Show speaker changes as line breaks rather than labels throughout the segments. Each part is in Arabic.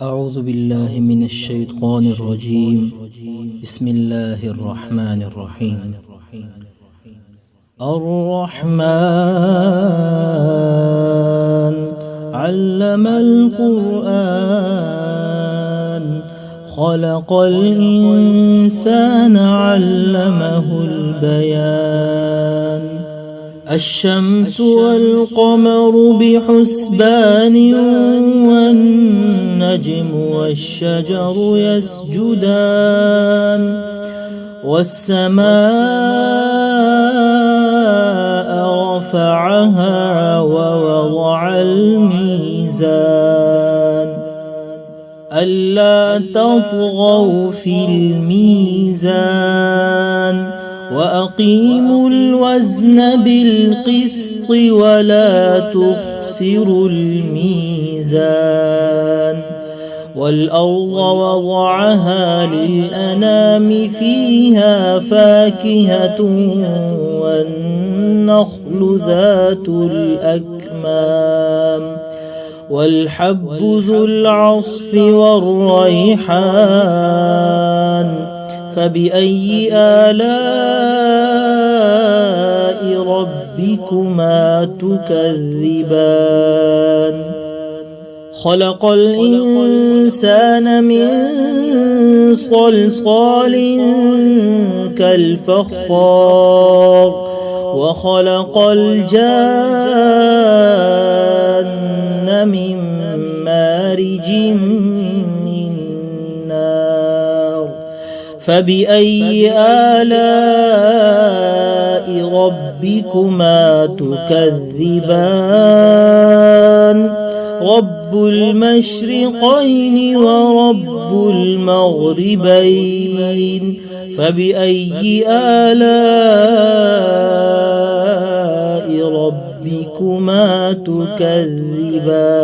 أعوذ بالله من الشيطان الرجيم. بسم الله الرحمن الرحيم. الرحمن علم القرآن خلق الإنسان علمه البيان. الشمس والقمر بحسبان والنجم والشجر يسجدان والسماء رفعها ووضع الميزان ألا تطغوا في الميزان وأقيموا الوزن بالقسط ولا تخسروا الميزان. والأرض وضعها للأنام فيها فاكهة والنخل ذات الأكمام والحب ذو العصف والريحان. فبأي آلاء ربكما تكذبان؟ خلق الإنسان من صلصال كالفخار وخلق الجان من مارج من نار. فبأي آلاء ربكما تكذبان؟ رب المشرقين ورب المغربين. فبأي آلاء ربكما تكذبان؟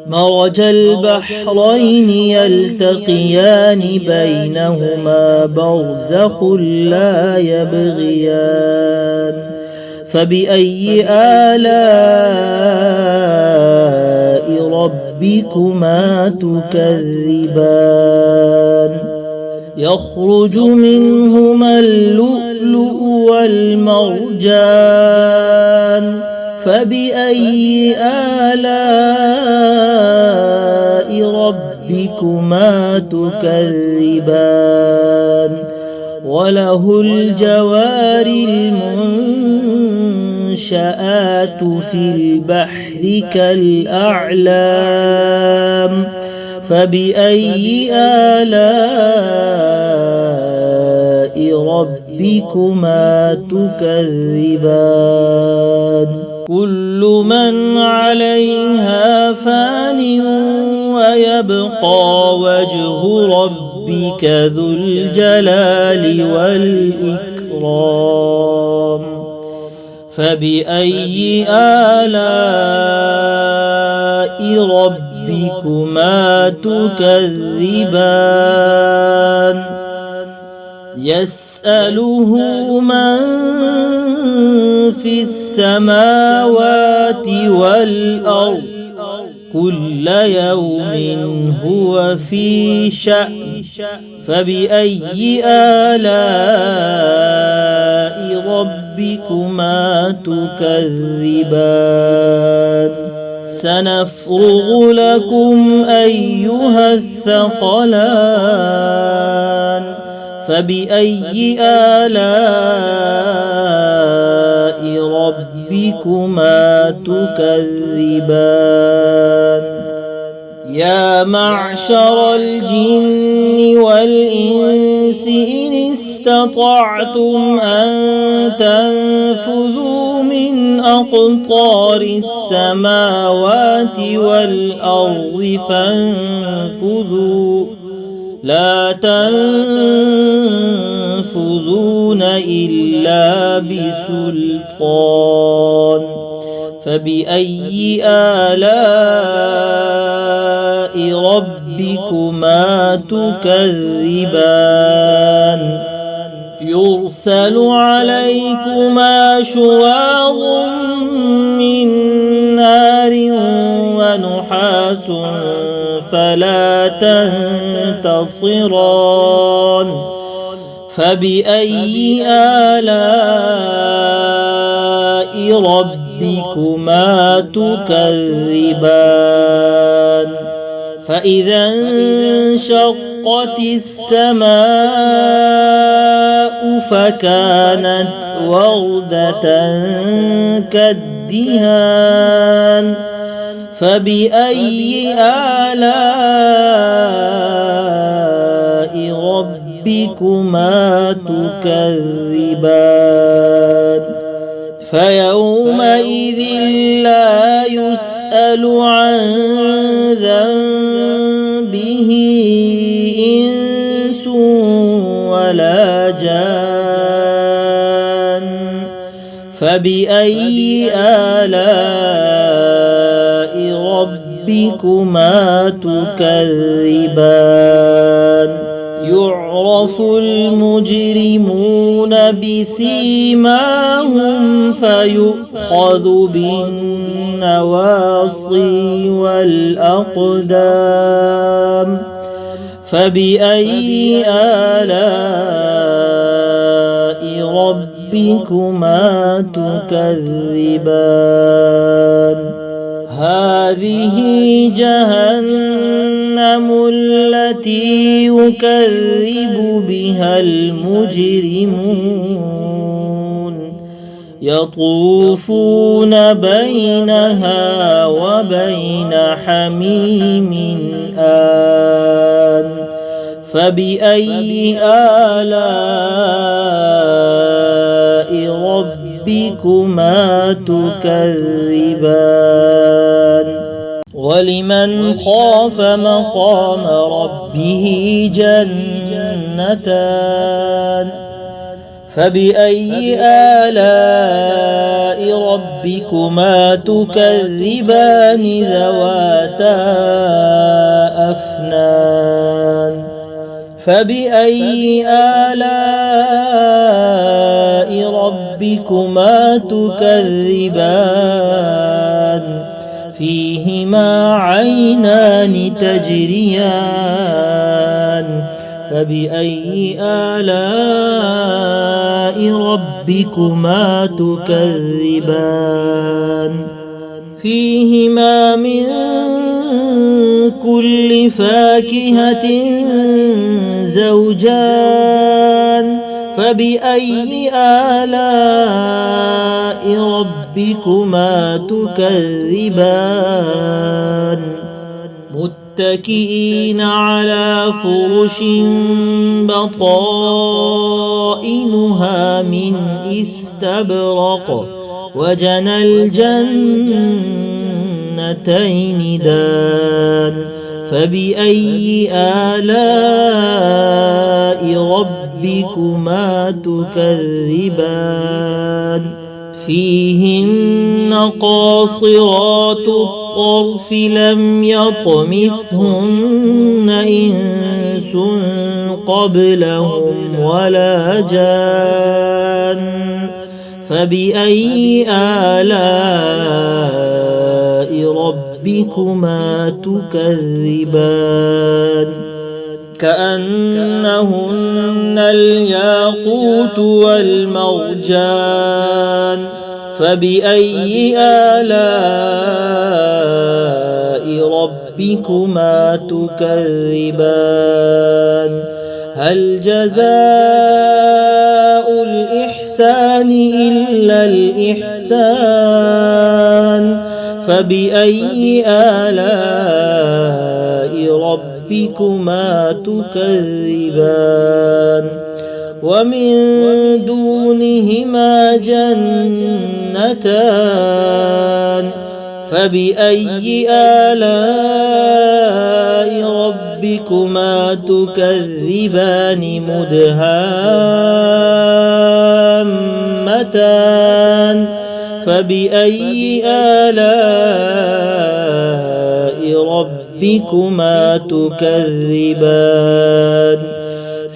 مرج البحرين يلتقيان بينهما برزخ لا يبغيان. فبأي آلاء ربكما تكذبان؟ يخرج منهما اللؤلؤ والمرجان. فبأي آلاء ربكما تكذبان؟ وله الجوار المنشآت في البحر كالأعلام. فبأي آلاء ربكما تكذبان؟ كل من عليها فان ويبقى وجه ربك ذو الجلال والإكرام. فبأي آلاء ربكما تكذبان؟ يسأله من في السماوات والأرض كل يوم هو في شأن. فبأي آلاء ربكما تكذبان؟ سنفرغ لكم أيها الثقلان. فبأي آلاء ربكما تكذبان؟ يا معشر الجن والإنس إن استطعتم أن تنفذوا من أقطار السماوات والأرض فانفذوا لا تنفذون إلا بسلطان. فبأي آلاء ربكما تكذبان؟ يرسل عليكما شواظ من نار نحاس فلا تنتصران فبأي آلاء ربكما تكذبان فإذا انشقت السماء فكانت وردة كالدهان فبأي آلاء ربكما تكذبان فيومئذ لا يسأل عن ذنبه إنس ولا جان فبأي آلاء ربكما تكذبان يعرف المجرمون بسيماهم فيؤخذ بالنواصي والأقدام فبأي آلاء ربكما تكذبان هذه جهنم التي يكذب بها المجرمون يطوفون بينها وبين حميم آن فبأي آلاء ربكما تكذبان ولمن خاف مقام ربه جنتان فبأي آلاء ربكما تكذبان ذواتا أفنان فبأي آلاء ربكما تكذبان فيهما عينان تجريان فبأي آلاء ربكما تكذبان فيهما من كل فاكهة زوجان فبأي آلاء ربكما تكذبان متكئين على فرش بطائنها من استبرق وجنى الجنتين دان فبأي آلاء ربكما تكذبان فيهن قاصرات الطرف لم يطمثهن إنس قبلهم ولا جان فبأي آلاء ربكما تكذبان كأنهن الياقوت والمرجان فبأي آلاء ربكما تكذبان هل جزاء الإحسان إلا الإحسان فبأي آلاء ربكما تكذبان ومن دونهما جنتان فبأي آلاء ربكما تكذبان مدهامتان فبأي آلاء ربكما تكذبان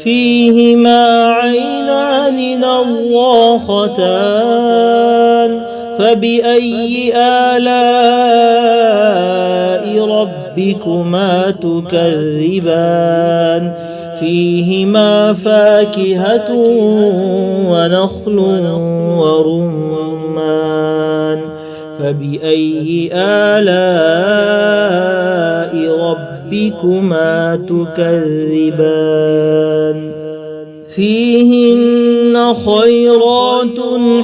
فيهما عينان نضاختان فبأي آلاء ربكما تكذبان فيهما فاكهة ونخل ورمان فبأي آلاء ربكما تكذبان فيهن خيرات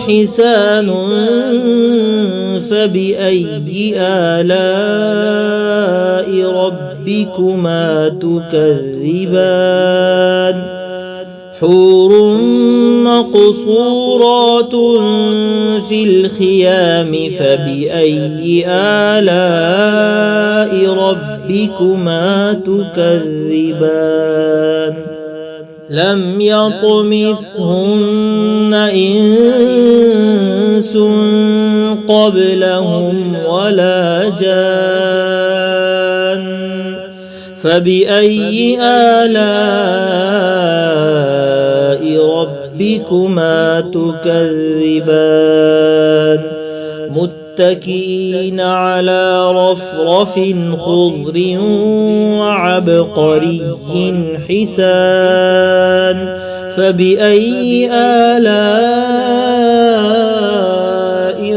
حسان فبأي آلاء ربكما تكذبان حور مقصورات في الخيام فبأي آلاء ربكما تكذبان لم يطمثهن إنس قبلهم ولا جان فبأي آلاء ربكما تكذبان متكئين على رفرف خضر وعبقري حسان فبأي آلاء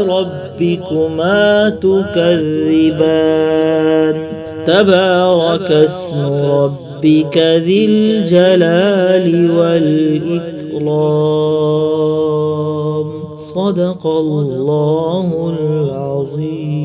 ربكما تكذبان تبارك اسم ربك ذي الجلال والإكرام صدق الله العظيم.